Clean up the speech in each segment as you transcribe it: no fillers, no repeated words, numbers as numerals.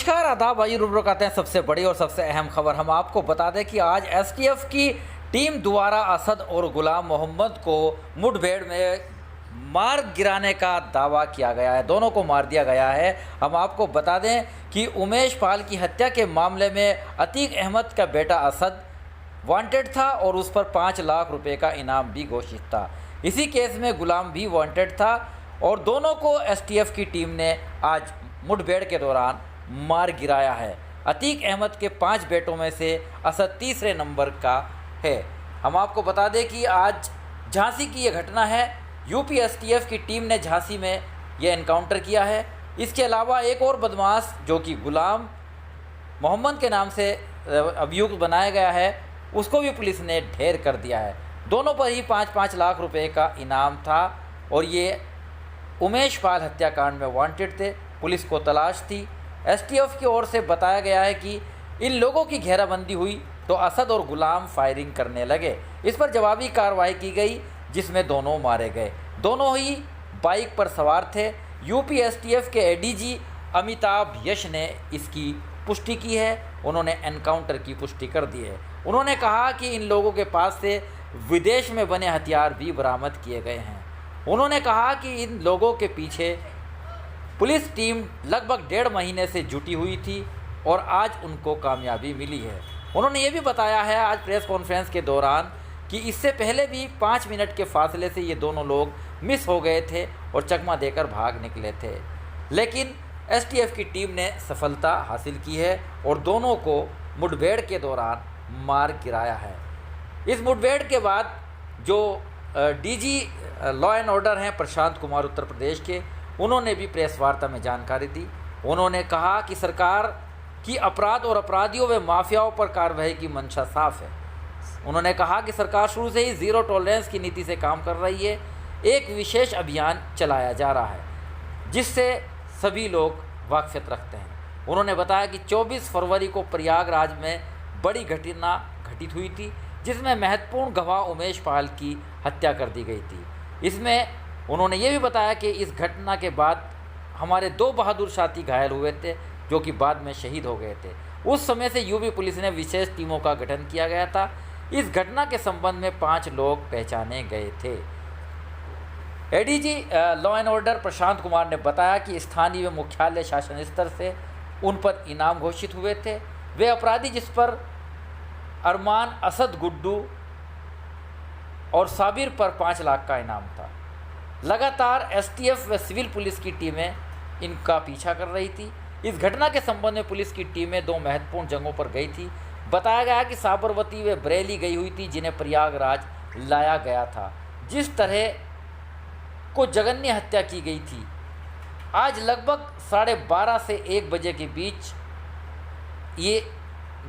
नमस्कार, आदाब। आइए रुब्रुक आते हैं सबसे बड़ी और सबसे अहम खबर। हम आपको बता दें कि आज एसटीएफ की टीम द्वारा असद और गुलाम मोहम्मद को मुठभेड़ में मार गिराने का दावा किया गया है। दोनों को मार दिया गया है। हम आपको बता दें कि उमेश पाल की हत्या के मामले में अतीक अहमद का बेटा असद वांटेड था और उस पर 5 लाख रुपए का इनाम भी घोषित था। इसी केस में गुलाम भी वांटेड था और दोनों को एसटीएफ की टीम ने आज मुठभेड़ के दौरान मार गिराया है। अतीक अहमद के 5 बेटों में से असद तीसरे नंबर का है। हम आपको बता दें कि आज झांसी की ये घटना है। यूपी एसटीएफ की टीम ने झांसी में ये एनकाउंटर किया है। इसके अलावा एक और बदमाश जो कि गुलाम मोहम्मद के नाम से अभियुक्त बनाया गया है, उसको भी पुलिस ने ढेर कर दिया है। दोनों पर ही 5-5 लाख रुपए का इनाम था और ये उमेश पाल हत्याकांड में वांटेड थे। पुलिस को तलाश थी। एसटीएफ की ओर से बताया गया है कि इन लोगों की घेराबंदी हुई तो असद और गुलाम फायरिंग करने लगे। इस पर जवाबी कार्रवाई की गई जिसमें दोनों मारे गए। दोनों ही बाइक पर सवार थे। यूपी एसटीएफ के एडीजी अमिताभ यश ने इसकी पुष्टि की है। उन्होंने एनकाउंटर की पुष्टि कर दी है। उन्होंने कहा कि इन लोगों के पास से विदेश में बने हथियार भी बरामद किए गए हैं। उन्होंने कहा कि इन लोगों के पीछे पुलिस टीम लगभग 1.5 महीने से जुटी हुई थी और आज उनको कामयाबी मिली है। उन्होंने ये भी बताया है आज प्रेस कॉन्फ्रेंस के दौरान कि इससे पहले भी 5 मिनट के फासले से ये दोनों लोग मिस हो गए थे और चकमा देकर भाग निकले थे, लेकिन एसटीएफ की टीम ने सफलता हासिल की है और दोनों को मुठभेड़ के दौरान मार गिराया है। इस मुठभेड़ के बाद जो डीजी लॉ एंड ऑर्डर हैं प्रशांत कुमार उत्तर प्रदेश के, उन्होंने भी प्रेस वार्ता में जानकारी दी। उन्होंने कहा कि सरकार की अपराध और अपराधियों व माफियाओं पर कार्रवाई की मंशा साफ है। उन्होंने कहा कि सरकार शुरू से ही ज़ीरो टॉलरेंस की नीति से काम कर रही है। एक विशेष अभियान चलाया जा रहा है जिससे सभी लोग वाकफियत रखते हैं। उन्होंने बताया कि 24 फरवरी को प्रयागराज में बड़ी घटना घटित हुई थी जिसमें महत्वपूर्ण गवाह उमेश पाल की हत्या कर दी गई थी। इसमें उन्होंने ये भी बताया कि इस घटना के बाद हमारे 2 बहादुर साथी घायल हुए थे जो कि बाद में शहीद हो गए थे। उस समय से यूपी पुलिस ने विशेष टीमों का गठन किया गया था। इस घटना के संबंध में 5 लोग पहचाने गए थे। ADG law and order Prashant Kumar ने बताया कि स्थानीय व मुख्यालय शासन स्तर से उन पर इनाम घोषित हुए थे। वे अपराधी जिस पर अरमान, असद, गुड्डू और साबिर पर 5 लाख का इनाम था। लगातार एसटीएफ व सिविल पुलिस की टीमें इनका पीछा कर रही थी। इस घटना के संबंध में पुलिस की टीमें 2 महत्वपूर्ण जगहों पर गई थी। बताया गया कि साबरमती व बरेली गई हुई थी जिन्हें प्रयागराज लाया गया था। जिस तरह को जघन्य हत्या की गई थी, आज लगभग 12:30 से 1 बजे के बीच ये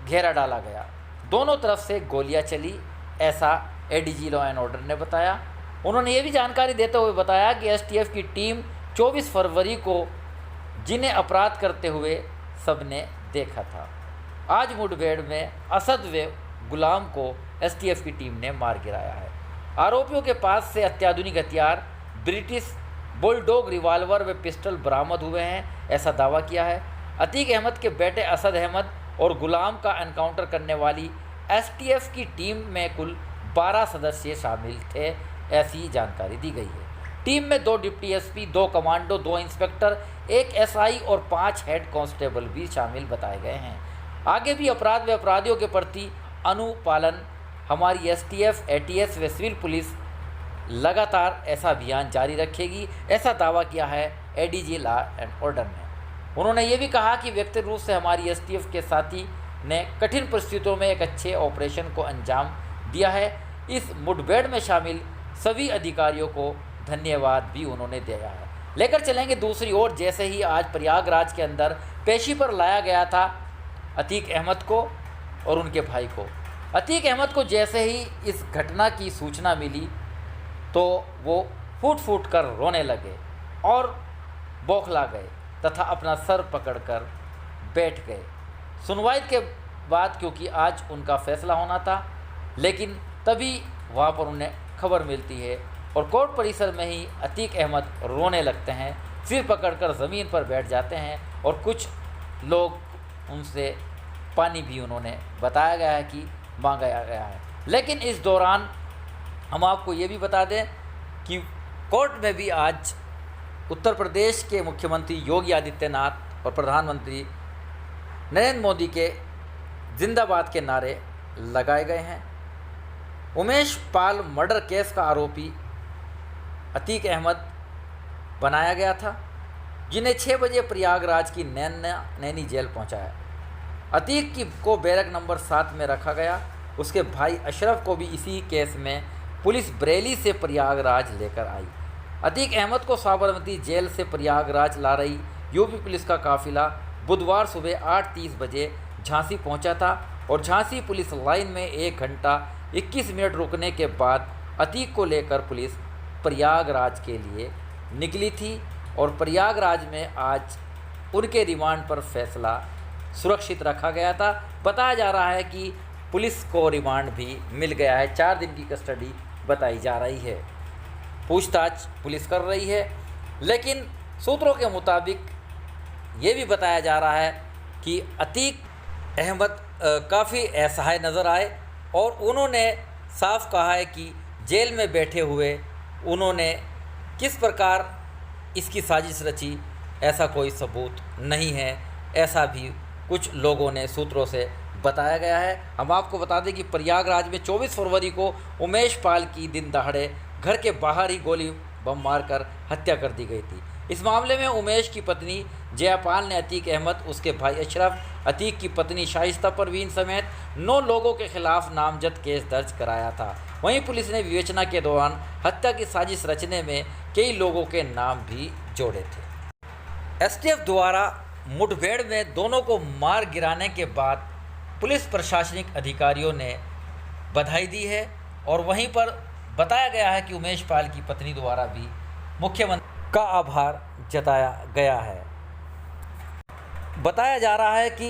घेरा डाला गया। दोनों तरफ से गोलियां चली, ऐसा एडीजी लॉ एंड ऑर्डर ने बताया। उन्होंने ये भी जानकारी देते हुए बताया कि एसटीएफ की टीम 24 फरवरी को जिन्हें अपराध करते हुए सबने देखा था। आज मुठभेड़ में असद व गुलाम को एसटीएफ की टीम ने मार गिराया है। आरोपियों के पास से अत्याधुनिक हथियार, ब्रिटिश बुलडॉग रिवाल्वर व पिस्टल बरामद हुए हैं, ऐसा दावा किया है। अतीक अहमद के बेटे असद अहमद और गुलाम का एनकाउंटर करने वाली एसटीएफ की टीम में कुल 12 सदस्य शामिल थे, ऐसी जानकारी दी गई है। टीम में 2 deputy SP, 2 commando, 2 inspector, 1 SI और 5 हेड कांस्टेबल भी शामिल बताए गए हैं। आगे भी अपराध व अपराधियों के प्रति अनुपालन हमारी एसटीएफ, एटीएस व सिविल पुलिस लगातार ऐसा अभियान जारी रखेगी, ऐसा दावा किया है एडीजी लॉ एंड ऑर्डर ने। उन्होंने ये भी कहा कि व्यक्तिगत रूप से हमारी एसटीएफ के साथी ने कठिन परिस्थितियों में एक अच्छे ऑपरेशन को अंजाम दिया है। इस मुठभेड़ में शामिल सभी अधिकारियों को धन्यवाद भी उन्होंने दिया है। लेकर चलेंगे दूसरी ओर, जैसे ही आज प्रयागराज के अंदर पेशी पर लाया गया था अतीक अहमद को और उनके भाई को। अतीक अहमद को जैसे ही इस घटना की सूचना मिली तो वो फूट फूट कर रोने लगे और बौखला गए तथा अपना सर पकड़कर बैठ गए। सुनवाई के बाद, क्योंकि आज उनका फैसला होना था, लेकिन तभी वहाँ पर उन्हें खबर मिलती है और कोर्ट परिसर में ही अतीक अहमद रोने लगते हैं, सिर पकड़कर ज़मीन पर बैठ जाते हैं और कुछ लोग उनसे पानी भी उन्होंने बताया गया है कि मांगा गया है। लेकिन इस दौरान हम आपको ये भी बता दें कि कोर्ट में भी आज उत्तर प्रदेश के मुख्यमंत्री योगी आदित्यनाथ और प्रधानमंत्री नरेंद्र मोदी के जिंदाबाद के नारे लगाए गए हैं। उमेश पाल मर्डर केस का आरोपी अतीक अहमद बनाया गया था, जिन्हें 6 बजे प्रयागराज की नैनी जेल पहुंचाया। अतीक को बैरक नंबर 7 में रखा गया। उसके भाई अशरफ को भी इसी केस में पुलिस बरेली से प्रयागराज लेकर आई। अतीक अहमद को साबरमती जेल से प्रयागराज ला रही यूपी पुलिस का काफिला बुधवार सुबह 8:30 बजे झांसी पहुंचा था और झांसी पुलिस लाइन में 1 घंटा 21 मिनट रुकने के बाद अतीक को लेकर पुलिस प्रयागराज के लिए निकली थी और प्रयागराज में आज उनके रिमांड पर फैसला सुरक्षित रखा गया था। बताया जा रहा है कि पुलिस को रिमांड भी मिल गया है। 4 दिन की कस्टडी बताई जा रही है। पूछताछ पुलिस कर रही है, लेकिन सूत्रों के मुताबिक ये भी बताया जा रहा है कि अतीक अहमद काफ़ी असहाय नज़र आए और उन्होंने साफ कहा है कि जेल में बैठे हुए उन्होंने किस प्रकार इसकी साजिश रची, ऐसा कोई सबूत नहीं है, ऐसा भी कुछ लोगों ने सूत्रों से बताया गया है। हम आपको बता दें कि प्रयागराज में 24 फरवरी को उमेश पाल की दिन दहाड़े घर के बाहर ही गोली बम मारकर हत्या कर दी गई थी। इस मामले में उमेश की पत्नी जयापाल ने अतीक अहमद, उसके भाई अशरफ, अतीक की पत्नी शाइस्ता परवीन समेत 9 लोगों के खिलाफ नामजद केस दर्ज कराया था। वहीं पुलिस ने विवेचना के दौरान हत्या की साजिश रचने में कई लोगों के नाम भी जोड़े थे। एसटीएफ द्वारा मुठभेड़ में दोनों को मार गिराने के बाद पुलिस प्रशासनिक अधिकारियों ने बधाई दी है और वहीं पर बताया गया है कि उमेश पाल की पत्नी द्वारा भी मुख्यमंत्री का आभार जताया गया है। बताया जा रहा है कि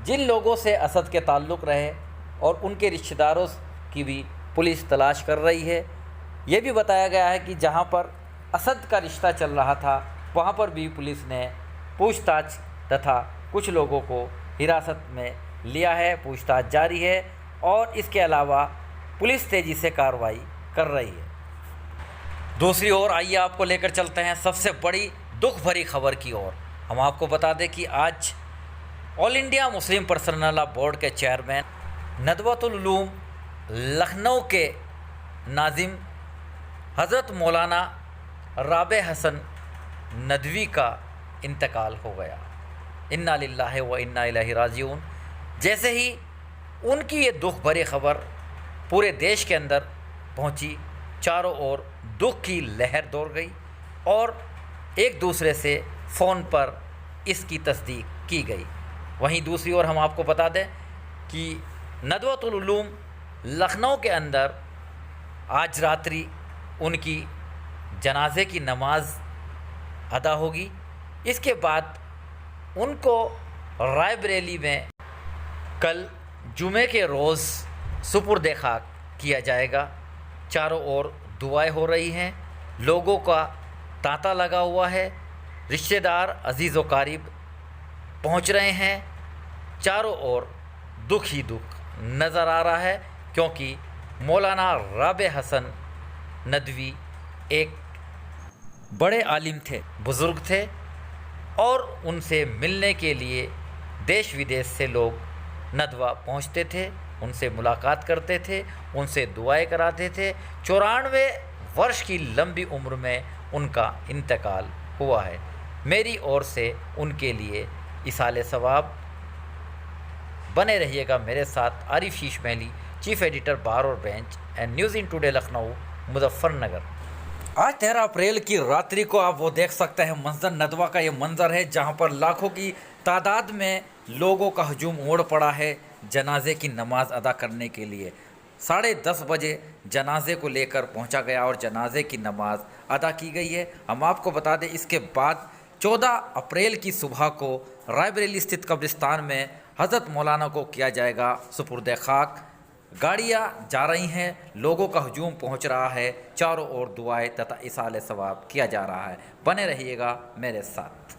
जिन लोगों से असद के ताल्लुक़ रहे और उनके रिश्तेदारों की भी पुलिस तलाश कर रही है। ये भी बताया गया है कि जहां पर असद का रिश्ता चल रहा था वहां पर भी पुलिस ने पूछताछ तथा कुछ लोगों को हिरासत में लिया है। पूछताछ जारी है और इसके अलावा पुलिस तेज़ी से कार्रवाई कर रही है। दूसरी ओर आइए आपको लेकर चलते हैं सबसे बड़ी दुख भरी खबर की ओर। हम आपको बता दें कि आज all India Muslim personal law board के चेयरमैन नदवतुल उलूम लखनऊ के नाजिम हज़रत मौलाना राबे हसन नदवी का इंतकाल हो गया। इन्ना लिल्लाहि व इन्ना इलैहि राजिऊन। जैसे ही उनकी ये दुख भरी खबर पूरे देश के अंदर पहुंची, चारों ओर दुख की लहर दौड़ गई और एक दूसरे से फ़ोन पर इसकी तस्दीक की गई। वहीं दूसरी ओर हम आपको बता दें कि नदवतुल उलूम लखनऊ के अंदर आज रात्रि उनकी जनाजे की नमाज अदा होगी। इसके बाद उनको रायबरेली में कल जुमे के रोज़ सुपुर्द खाक किया जाएगा। चारों ओर दुआएं हो रही हैं, लोगों का तांता लगा हुआ है, रिश्तेदार अजीज़ व कारिब पहुंच रहे हैं। चारों ओर दुख ही दुख नज़र आ रहा है, क्योंकि मौलाना राबे हसन नदवी एक बड़े आलिम थे, बुज़ुर्ग थे और उनसे मिलने के लिए देश विदेश से लोग नदवा पहुंचते थे, उनसे मुलाकात करते थे, उनसे दुआएं कराते थे। 94 वर्ष की लंबी उम्र में उनका इंतकाल हुआ है। मेरी ओर से उनके लिए इसाले सवाब। बने रहिएगा मेरे साथ। आरिफ शीश महली, चीफ एडिटर बार और bench and news in today Lucknow Muzaffarnagar. आज 13 अप्रैल की रात्रि को आप वो देख सकते हैं मंजर, नदवा का ये मंजर है जहाँ पर लाखों की तादाद में लोगों का हजूम उमड़ पड़ा है जनाजे की नमाज अदा करने के लिए। 10:30 बजे जनाजे को लेकर पहुंचा गया और जनाजे की नमाज अदा की गई है। हम आपको बता दें इसके बाद 14 अप्रैल की सुबह को रायबरेली स्थित कब्रिस्तान में हज़रत मौलाना को किया जाएगा सुपुर्द खाक। गाड़ियाँ जा रही हैं, लोगों का हजूम पहुंच रहा है, चारों ओर दुआएं तथा इसाले सवाब किया जा रहा है। बने रहिएगा मेरे साथ।